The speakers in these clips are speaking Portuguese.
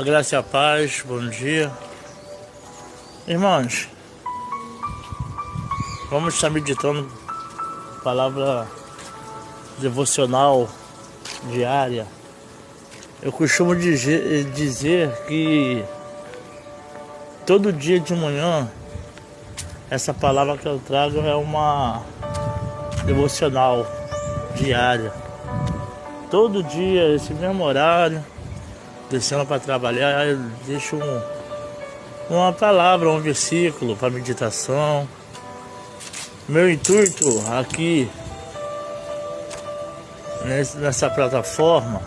A graça e a paz, bom dia. Irmãos, vamos estar meditando a palavra devocional diária. Eu costumo dizer que todo dia de manhã essa palavra que eu trago é uma devocional diária. Todo dia, esse mesmo horário, descendo para trabalhar, eu deixo uma palavra, um versículo para meditação. Meu intuito aqui nessa plataforma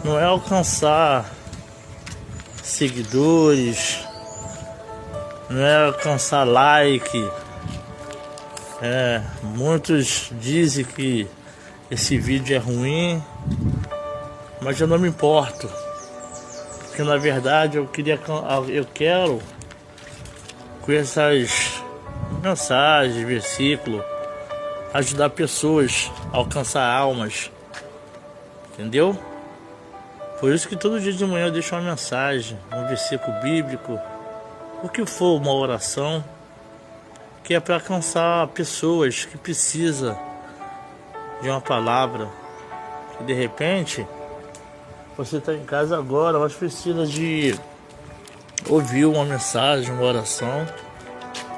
não é alcançar seguidores, não é alcançar like. Muitos dizem que esse vídeo é ruim, mas eu não me importo, porque na verdade eu quero com essas mensagens, versículos, ajudar pessoas a alcançar almas, entendeu? Por isso que todo dia de manhã eu deixo uma mensagem, um versículo bíblico, o que for, uma oração, que é para alcançar pessoas que precisam de uma palavra, que de repente você está em casa agora, mas precisa de ouvir uma mensagem, uma oração.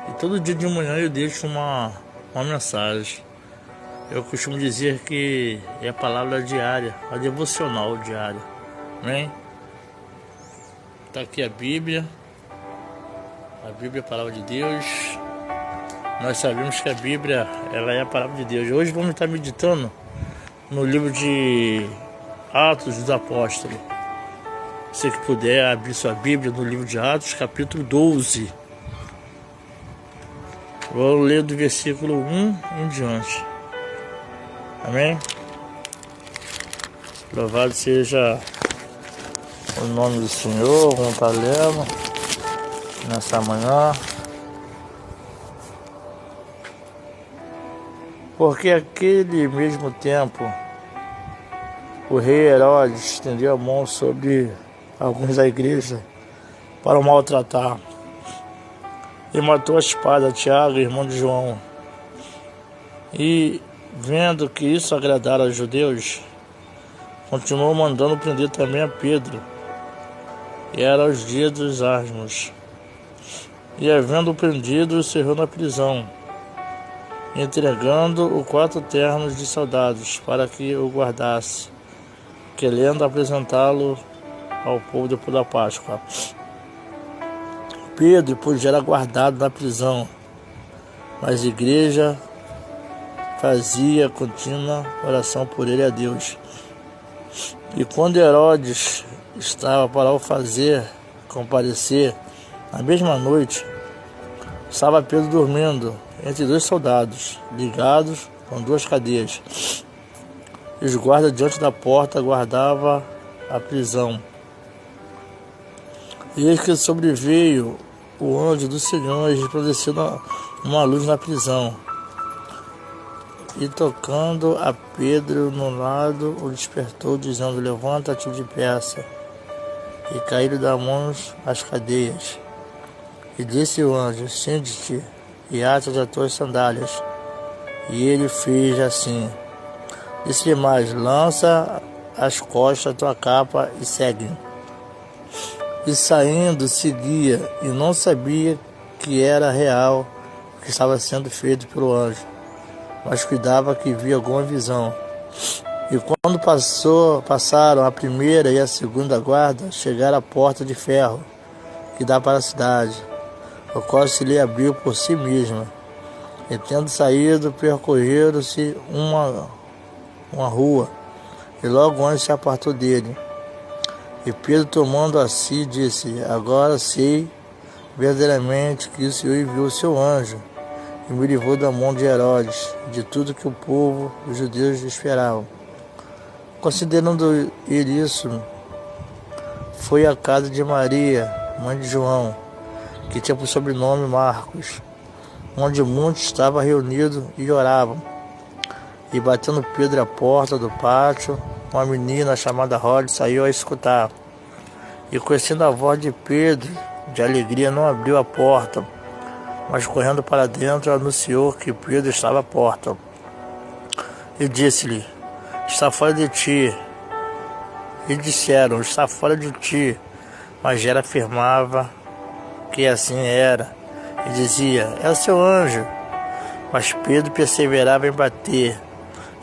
E todo dia de manhã eu deixo uma mensagem. Eu costumo dizer que é a palavra diária, a devocional diária. Amém? Está aqui a Bíblia. A Bíblia é a palavra de Deus. Nós sabemos que a Bíblia, ela é a palavra de Deus. Hoje vamos estar meditando no livro de Atos dos Apóstolos. Se que puder abrir sua Bíblia no livro de Atos, capítulo 12. Vou ler do versículo 1 em diante. Amém? Louvado seja o nome do Senhor. Vamos estar lendo nessa manhã. Porque aquele mesmo tempo o rei Herodes estendeu a mão sobre alguns da igreja para o maltratar e matou a espada Tiago, irmão de João. E vendo que isso agradara aos judeus, continuou mandando prender também a Pedro. E era os dias dos asmos. E havendo prendido, o cerrou na prisão, entregando o 4 ternos de soldados para que o guardasse, querendo apresentá-lo ao povo depois da Páscoa. Pedro, pois, era guardado na prisão, mas a igreja fazia contínua oração por ele a Deus. E quando Herodes estava para o fazer comparecer, na mesma noite, estava Pedro dormindo entre 2 soldados, ligados com 2 cadeias. E os guardas diante da porta guardavam a prisão. E eis que sobreveio o anjo do Senhor e resplandeceu uma luz na prisão. E tocando a Pedro no lado, o despertou, dizendo: levanta-te depressa. E caíram das mãos as cadeias. E disse o anjo: sente-te e ata as tuas sandálias. E ele fez assim. Disse-lhe mais: lança às costas a tua capa e segue-me. E saindo, seguia, e não sabia que era real o que estava sendo feito pelo anjo, mas cuidava que via alguma visão. E quando passaram a primeira e a segunda guarda, chegaram à porta de ferro que dá para a cidade, o qual se lhe abriu por si mesma. E tendo saído, percorreram-se uma rua, e logo o anjo se apartou dele. E Pedro, tomando a si, disse: agora sei verdadeiramente que o Senhor enviou o seu anjo e me livrou da mão de Herodes, de tudo que o povo, os judeus, esperavam. Considerando ele isso, foi à casa de Maria, mãe de João, que tinha por sobrenome Marcos, onde muitos estavam reunidos e oravam. E batendo Pedro à porta do pátio, uma menina chamada Rode saiu a escutar. E conhecendo a voz de Pedro, de alegria não abriu a porta, mas correndo para dentro anunciou que Pedro estava à porta. E disse-lhe: está fora de ti. E disseram: está fora de ti. Mas ele afirmava que assim era, e dizia: é o seu anjo. Mas Pedro perseverava em bater.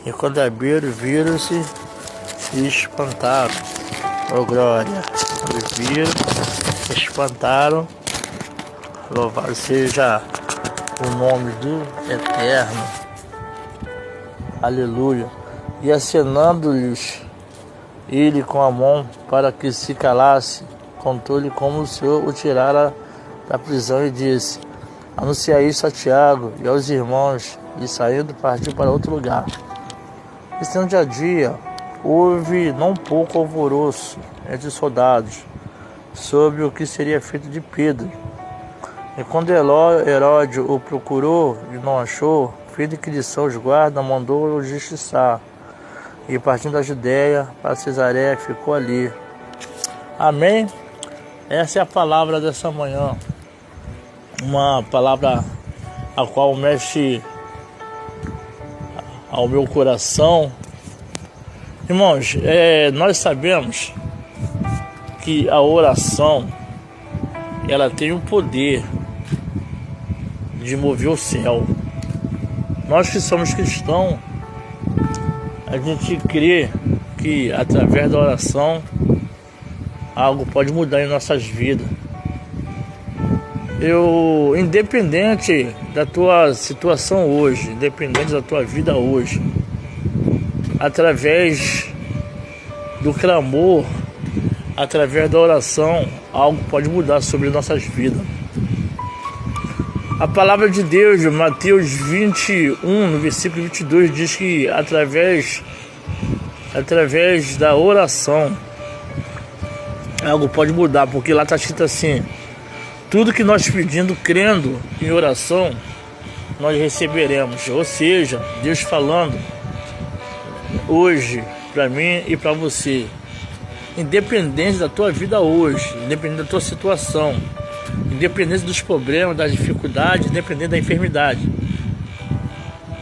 E quando abriram, viram-se e espantaram. Oh glória! Quando viram, se espantaram. Louvado seja o nome do Eterno. Aleluia. E acenando-lhes ele com a mão para que se calasse, contou-lhe como o Senhor o tirara da prisão e disse: anunciai isso a Tiago e aos irmãos. E saindo partiu para outro lugar. E sendo já dia, houve não pouco alvoroço entre os soldados sobre o que seria feito de Pedro. E quando Herodes o procurou e não achou, fez inquisição aos guardas, mandou-o justiçar. E partindo da Judéia para Cesareia, ficou ali. Amém? Essa é a palavra dessa manhã. Uma palavra a qual mexe ao meu coração. Irmãos, nós sabemos que a oração, ela tem o poder de mover o céu. Nós que somos cristãos, a gente crê que através da oração algo pode mudar em nossas vidas. Independente da tua situação hoje, independente da tua vida hoje, através do clamor, através da oração, algo pode mudar sobre nossas vidas. A palavra de Deus, Mateus 21, no versículo 22, diz que através da oração algo pode mudar, porque lá está escrito assim: tudo que nós pedindo, crendo em oração, nós receberemos. Ou seja, Deus falando hoje para mim e para você, independente da tua vida hoje, independente da tua situação, independente dos problemas, das dificuldades, independente da enfermidade,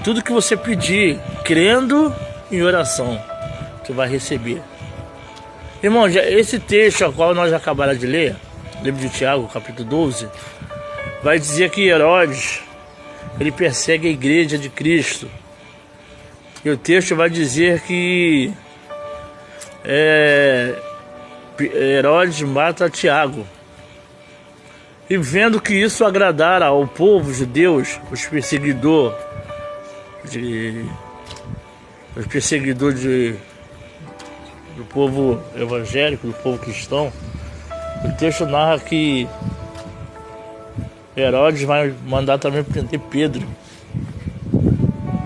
tudo que você pedir, crendo em oração, tu vai receber. Irmão, esse texto ao qual nós acabamos de ler, livro de Tiago, capítulo 12, vai dizer que Herodes, ele persegue a igreja de Cristo. E o texto vai dizer que Herodes mata Tiago. E vendo que isso agradara ao povo judeu, os perseguidores do povo evangélico, do povo cristão, o texto narra que Herodes vai mandar também prender Pedro.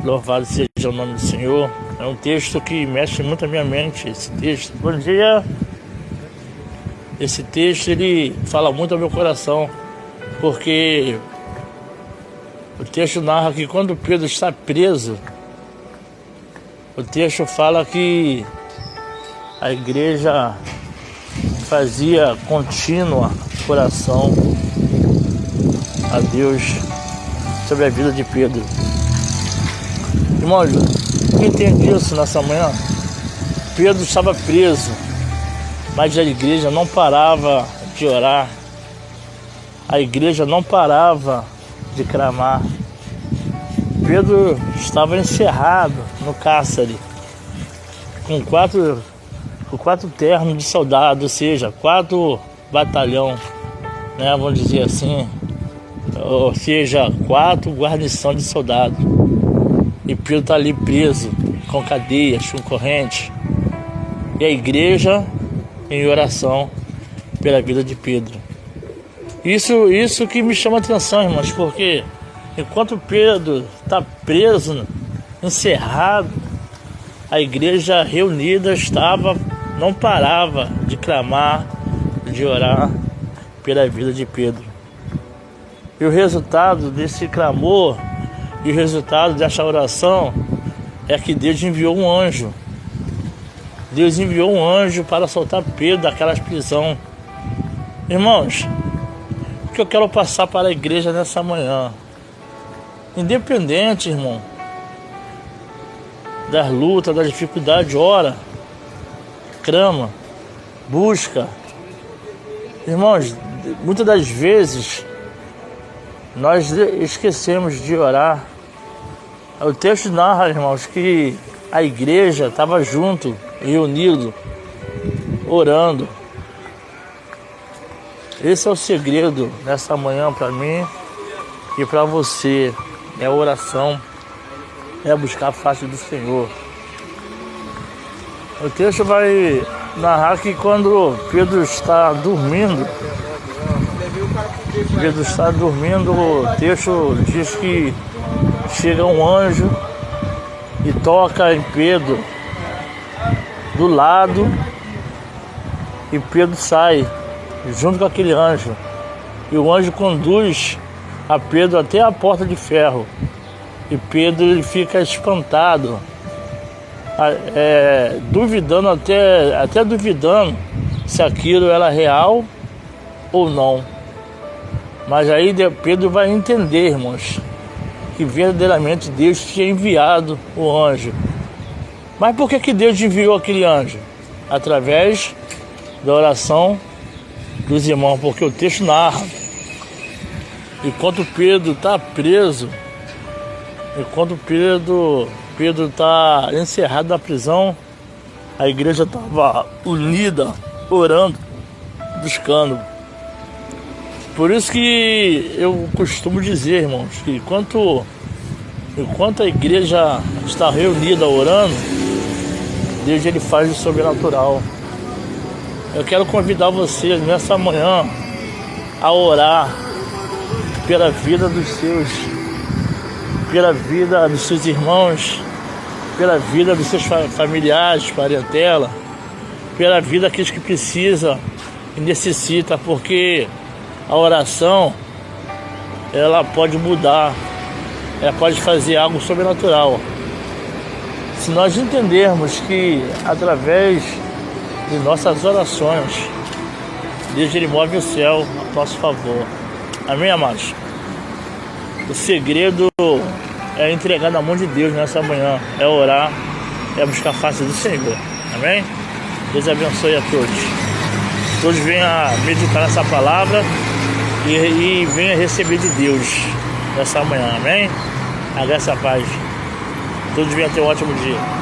Louvado seja o nome do Senhor. É um texto que mexe muito a minha mente, esse texto. Bom dia. Esse texto, ele fala muito ao meu coração, porque o texto narra que quando Pedro está preso, o texto fala que a igreja fazia contínua oração a Deus sobre a vida de Pedro. Irmãos, quem entende isso nessa manhã? Pedro estava preso, mas a igreja não parava de orar, a igreja não parava de clamar. Pedro estava encerrado no cárcere, com quatro ternos de soldado, ou seja, 4 batalhão, né, vamos dizer assim, ou seja, 4 guarnição de soldados. E Pedro está ali preso, com cadeias, com corrente. E a igreja em oração pela vida de Pedro. Isso que me chama a atenção, irmãos, porque enquanto Pedro está preso, encerrado, a igreja reunida não parava de clamar, de orar pela vida de Pedro. E o resultado desse clamor e o resultado dessa oração é que Deus enviou um anjo. Deus enviou um anjo para soltar Pedro daquela prisão. Irmãos, o que eu quero passar para a igreja nessa manhã, independente, irmão, das lutas, das dificuldades, ora, clama, busca. Irmãos, muitas das vezes nós esquecemos de orar. O texto narra, irmãos, que a igreja estava junto, reunido, orando. Esse é o segredo nessa manhã para mim e para você. É a oração, é buscar a face do Senhor. O texto vai narrar que quando Pedro está dormindo, o texto diz que chega um anjo e toca em Pedro do lado, e Pedro sai junto com aquele anjo, e o anjo conduz a Pedro até a porta de ferro, e Pedro ele fica espantado, duvidando, até duvidando se aquilo era real ou não. Mas aí Pedro vai entender, irmãos, que verdadeiramente Deus tinha enviado o anjo. Mas por que Deus enviou aquele anjo? Através da oração dos irmãos, porque o texto narra, enquanto Pedro está preso, enquanto Pedro está encerrado na prisão, a igreja estava unida, orando, buscando. Por isso que eu costumo dizer, irmãos, que enquanto a igreja está reunida orando, Deus ele faz o sobrenatural. Eu quero convidar você nessa manhã a orar pela vida dos seus, pela vida dos seus irmãos, pela vida dos seus familiares, parentela, pela vida daqueles que precisam e necessitam, porque a oração, ela pode mudar, ela pode fazer algo sobrenatural. Se nós entendermos que através de nossas orações, Deus ele move o céu a nosso favor. Amém, amados? O segredo é entregar na mão de Deus nessa manhã, é orar, é buscar a face do Senhor. Amém? Deus abençoe a todos. Todos venham a meditar nessa palavra e venham receber de Deus nessa manhã. Amém? A graça e a paz. Todos venham ter um ótimo dia.